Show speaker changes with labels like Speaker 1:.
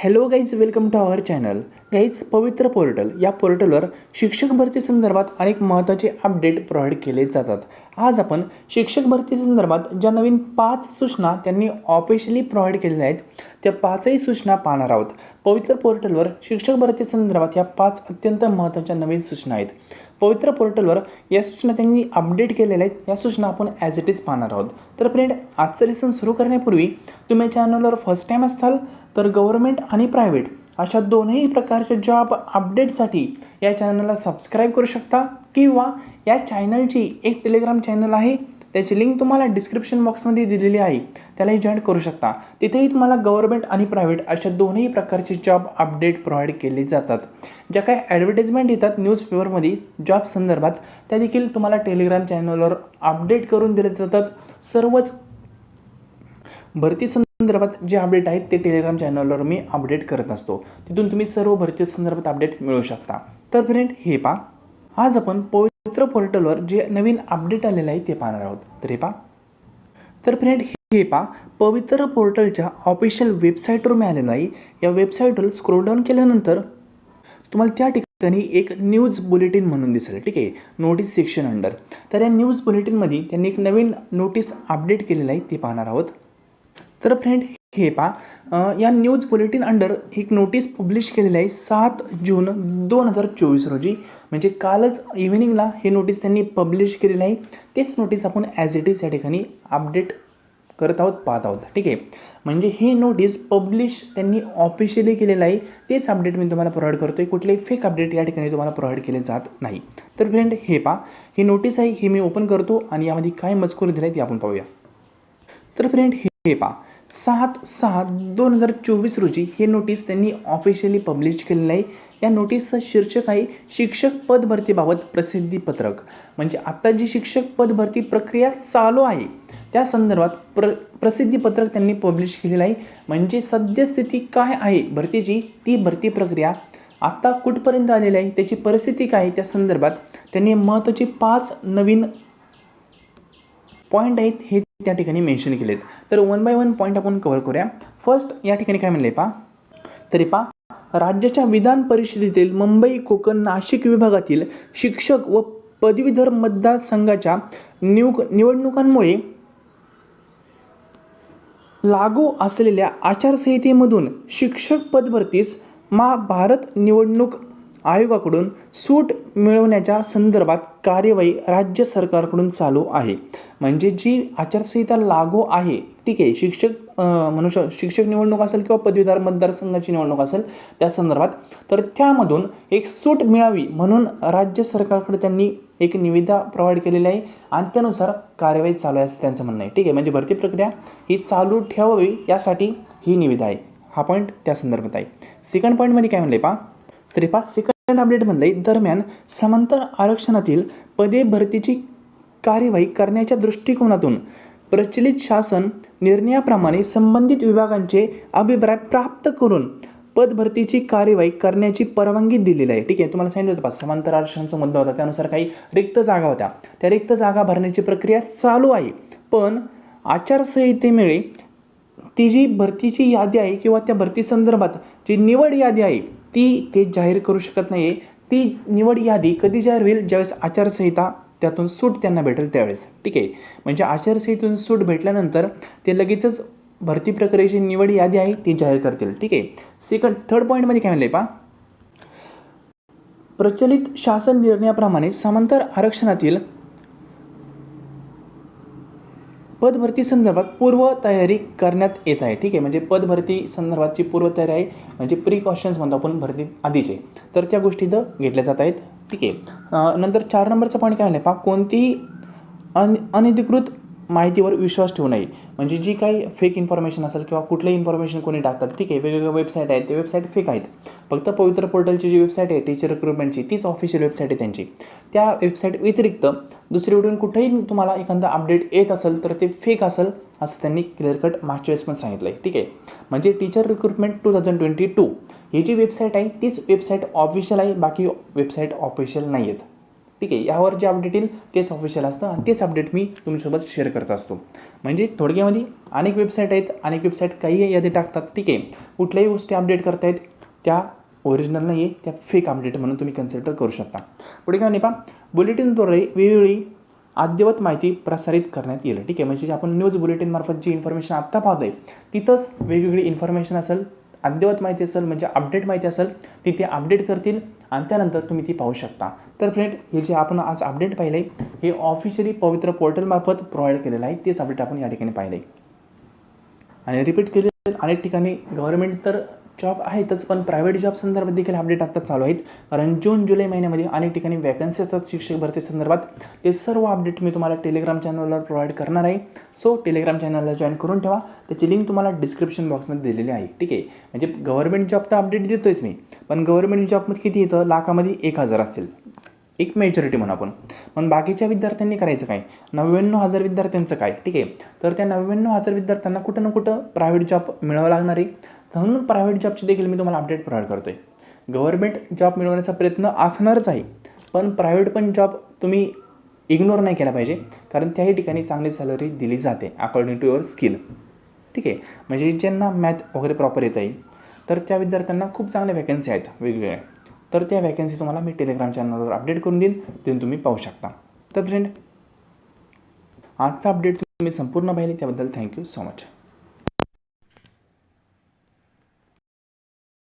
Speaker 1: Hello guys, welcome to our channel. Guys, Pavitra portal या पोर्टलवर शिक्षक भरती संदर्भात अनेक महत्त्वाचे अपडेट प्रोव्हाइड केले जातात. आज आपण शिक्षक भरती संदर्भात ज्या नवीन 5 सूचना त्यांनी ऑफिशियली प्रोव्हाइड केलेल्या आहेत त्या 5ही सूचना पाहणार आहोत. पवित्र पोर्टलवर शिक्षक भरती संदर्भात या 5 अत्यंत महत्त्वाच्या नवीन सूचना आहेत. पवित्र पोर्टलवर या सूचना त्यांनी अपडेट केलेल्या आहेत. या सूचना आपण ॲज इट इज पाहणार आहोत. तर फ्रेंड, आजचं लेसन सुरू करण्यापूर्वी तुम्ही चॅनलवर फर्स्ट टाईम असाल तर गव्हर्नमेंट आणि प्रायव्हेट अशा दोन्ही प्रकारच्या जॉब अपडेटसाठी या चॅनलला सबस्क्राईब करू शकता किंवा या चॅनलची एक टेलिग्राम चॅनल आहे, त्याची लिंक तुम्हाला डिस्क्रिप्शन बॉक्समध्ये दिलेली आहे, त्यालाही जॉईन करू शकता. तिथेही तुम्हाला गव्हर्नमेंट आणि प्रायव्हेट अशा दोन्ही प्रकारचे जॉब अपडेट प्रोव्हाइड केले जातात. ज्या काही ॲडव्हर्टाइजमेंट येतात न्यूजपेपरमध्ये जॉब संदर्भात त्या देखील तुम्हाला टेलिग्राम चॅनलवर अपडेट करून दिले जातात. सर्वच भरती संदर्भात जे अपडेट आहेत ते टेलिग्राम चॅनलवर मी अपडेट करत असतो. तिथून तुम्ही सर्व भरती संदर्भात अपडेट मिळवू शकता. तर फ्रेंड, हे पहा, आज आपण पवित्र पोर्टलवर जे नवीन अपडेट आलेलं आहे ते पाहणार आहोत. तर हे पहा. तर फ्रेंड, हे पहा, पवित्र पोर्टलच्या ऑफिशियल वेबसाईटवर मिळालेलं आहे. या वेबसाईटवर स्क्रोल डाऊन केल्यानंतर तुम्हाला त्या ठिकाणी एक न्यूज बुलेटिन म्हणून दिसेल. ठीक आहे, नोटीस सेक्शन अंडर. तर या न्यूज बुलेटिनमध्ये त्यांनी एक नवीन नोटीस अपडेट केलेलं आहे ते पाहणार आहोत. तर फ्रेंड, हे पहा, या न्यूज बुलेटिन अंडर एक नोटीस पब्लिश केलेलं आहे 7 जून 2024 रोजी. म्हणजे कालच इव्हिनिंगला हे नोटीस त्यांनी पब्लिश केलेलं आहे. तेच नोटीस आपण ॲज इट इज या ठिकाणी अपडेट करत आहोत, पाहत आहोत. ठीक आहे, म्हणजे हे नोटीस पब्लिश त्यांनी ऑफिशियली केलेलं आहे. तेच अपडेट मी तुम्हाला प्रोव्हाइड करतो आहे. कुठलेही फेक अपडेट या ठिकाणी तुम्हाला प्रोव्हाइड केले जात नाही. तर फ्रेंड, हे पहा, ही नोटीस आहे, ही मी ओपन करतो आणि यामध्ये काय मजकूर दिला आहे ते आपण पाहूया. तर फ्रेंड, हे पहा, 7/6/2024 रोजी हे नोटीस त्यांनी ऑफिशियली पब्लिश केलेलं आहे. या नोटीसचं शीर्षक आहे शिक्षक पद भरतीबाबत प्रसिद्धीपत्रक. म्हणजे आता जी शिक्षक पद भरती प्रक्रिया चालू आहे त्या संदर्भात प्रसिद्धीपत्रक त्यांनी पब्लिश केलेलं आहे. म्हणजे सद्यस्थिती काय आहे भरतीची, ती भरती प्रक्रिया आत्ता कुठपर्यंत आलेली आहे, त्याची परिस्थिती काय आहे, त्या संदर्भात त्यांनी महत्त्वाची 5 नवीन पॉईंट आहेत हे त्या ठिकाणी मेन्शन केलेत. तर 1 बाय 1 पॉईंट आपण कव्हर करूया. फर्स्ट, या ठिकाणी काय म्हणले पहा. तरी पहा, राज्याच्या विधान परिषदेतील मुंबई, कोकण, नाशिक विभागातील शिक्षक व पदवीधर मतदारसंघाच्या निवडणुकांमुळे लागू असलेल्या आचारसंहितेमधून शिक्षक पदभरतीस भारत निवडणूक आयोगाकडून सूट मिळवण्याच्या संदर्भात कार्यवाही राज्य सरकारकडून चालू आहे. म्हणजे जी आचारसंहिता लागू आहे, ठीक आहे, शिक्षक निवडणूक असेल किंवा पदवीधर मतदारसंघाची निवडणूक असेल त्या संदर्भात, तर त्यामधून एक सूट मिळावी म्हणून राज्य सरकारकडे त्यांनी एक निविदा प्रोव्हाइड केलेली आहे आणि त्यानुसार कार्यवाही चालू आहे असं त्यांचं म्हणणं आहे. ठीक आहे, म्हणजे भरती प्रक्रिया ही चालू ठेवावी यासाठी ही निविदा आहे. हा पॉईंट त्या संदर्भात आहे. सेकंड पॉईंटमध्ये काय म्हणलं आहे पहा. तरी पहा, सेकंड अपडेटमधले दरम्यान समांतर आरक्षणातील पदे भरतीची कार्यवाही करण्याच्या दृष्टिकोनातून प्रचलित शासन निर्णयाप्रमाणे संबंधित विभागांचे अभिप्राय प्राप्त करून पदभरतीची कार्यवाही करण्याची परवानगी दिलेली आहे. ठीक आहे, तुम्हाला सांगितलं होतं समांतर आरक्षणाचा मुद्दा होता, त्यानुसार काही रिक्त जागा होत्या, त्या रिक्त जागा भरण्याची प्रक्रिया चालू आहे. पण आचारसंहितेमुळे ती जी भरतीची यादी आहे किंवा त्या भरती संदर्भात जी निवड यादी आहे ते जाहीर करू शकत नाही आहे. ती निवड यादी कधी जाहीर होईल, ज्यावेळेस आचारसंहिता त्यातून सूट त्यांना भेटेल त्यावेळेस. ठीक आहे, म्हणजे आचारसंहितेतून सूट भेटल्यानंतर ते लगेचच भरती प्रक्रियेची निवड यादी आहे ती जाहीर करतील. ठीक आहे. थर्ड पॉईंटमध्ये काय म्हणलं आहे पहा. प्रचलित शासन निर्णयाप्रमाणे समांतर आरक्षणातील पदभरती संदर्भात पूर्वतयारी करण्यात येत आहे. ठीक आहे, म्हणजे पदभरती संदर्भातची पूर्वतयारी आहे, म्हणजे प्रिकॉशन्स म्हणतो आपण भरती आधीचे, तर त्या गोष्टी इथं घेतल्या जात आहेत. ठीक आहे. नंतर 4 नंबरचा पॉईंट काय म्हणलं पहा. कोणतीही अनधिकृत माहितीवर विश्वास ठेवू नये. म्हणजे जी काही फेक इन्फॉर्मेशन असेल किंवा कुठलंही इन्फॉर्मेशन कोणी टाकतात, ठीक आहे, वेगवेगळ्या वेबसाईट आहेत, ते वेबसाईट फेक आहेत. फक्त पवित्र पोर्टलची जी वेबसाईट आहे टीचर रिक्रुटमेंटची, तीच ऑफिशियल वेबसाईट आहे त्यांची. त्या वेबसाईट व्यतिरिक्त दुसरीकडून कुठेही तुम्हाला एखादा अपडेट येत असेल तर ते फेक असेल असं त्यांनी क्लिअर कट मागच्या वेळेस पण सांगितलं आहे. ठीक आहे, म्हणजे टीचर रिक्रुटमेंट 2022 ही जी वेबसाईट आहे तीच वेबसाईट ऑफिशियल आहे, बाकी वेबसाईट ऑफिशियल नाही आहेत. ठीक आहे. यावर जे अपडेट येईल तेच ऑफिशियल असतं आणि तेच अपडेट मी तुमच्यासोबत शेअर करत असतो. म्हणजे थोडक्यामध्ये अनेक वेबसाईट आहेत, अनेक वेबसाईट काही यादी टाकतात, ठीक आहे. कुठल्याही गोष्टी अपडेट करतायत त्या ओरिजिनल नाही आहे, त्या फेक अपडेट म्हणून तुम्ही कन्सिडर करू शकता. पुढे काय नाही पहा, बुलेटिनद्वारे वेगवेगळी अद्ययावत माहिती प्रसारित करण्यात येईल, ठीक आहे. म्हणजे आपण न्यूज बुलेटिनमार्फत जी इन्फॉर्मेशन आत्ता पाहतो आहे तिथंच वेगवेगळी इन्फॉर्मेशन असेल, अद्ययावत माहिती असेल, म्हणजे अपडेट माहिती असेल ती ते अपडेट करतील आणि त्यानंतर तुम्ही ती पाहू शकता. तर फ्रेंड, हे जे आपण आज अपडेट पाहिलं आहे हे ऑफिशियली पवित्र पोर्टलमार्फत प्रोव्हाइड केलेलं आहे. तेच अपडेट आपण या ठिकाणी पाहिलं आहे. आणि रिपीट केलेले अनेक ठिकाणी गव्हर्नमेंट तर जॉब आहेतच, पण प्रायव्हेट जॉब संदर्भात देखील अपडेट आता चालू आहेत. कारण जून जुलै महिन्यामध्ये अनेक ठिकाणी वॅकन्सी असतात शिक्षक भरती संदर्भात. ते सर्व अपडेट मी तुम्हाला टेलिग्राम चॅनलवर प्रोव्हाइड करणार आहे. सो टेलिग्राम चॅनलला जॉईन करून ठेवा. त्याची लिंक तुम्हाला डिस्क्रिप्शन बॉक्समध्ये दिलेली आहे, ठीक आहे. म्हणजे गव्हर्नमेंट जॉब तर अपडेट देतोयच मी, पण गव्हर्नमेंट जॉबमध्ये किती येतं, लाखामध्ये 1000 असतील, एक मेजॉरिटी म्हणून आपण. पण बाकीच्या विद्यार्थ्यांनी करायचं काय, 99,000 विद्यार्थ्यांचं काय, ठीक आहे. तर त्या 99,000 विद्यार्थ्यांना कुठं ना कुठं प्रायव्हेट जॉब मिळावं लागणार आहे. म्हणून प्रायव्हेट जॉबची देखील मी तुम्हाला अपडेट प्रोव्हाइड करतो आहे. गव्हर्नमेंट जॉब मिळवण्याचा प्रयत्न असणारच आहे, पण प्रायव्हेट पण जॉब तुम्ही इग्नोर नाही केला पाहिजे, कारण त्याही ठिकाणी चांगली सॅलरी दिली जाते अकॉर्डिंग टू युअर स्किल, ठीक आहे. म्हणजे ज्यांना मॅथ वगैरे प्रॉपर येत आहे तर त्या विद्यार्थ्यांना खूप चांगल्या वॅकन्सी आहेत वेगवेगळ्या. तर त्या वॅकन्सी तुम्हाला मी टेलिग्राम चॅनलवर अपडेट करून देईन, ते तुम्ही पाहू शकता. तर फ्रेंड, आजचा अपडेट तुम्ही संपूर्ण पाहिले त्याबद्दल थँक्यू सो मच.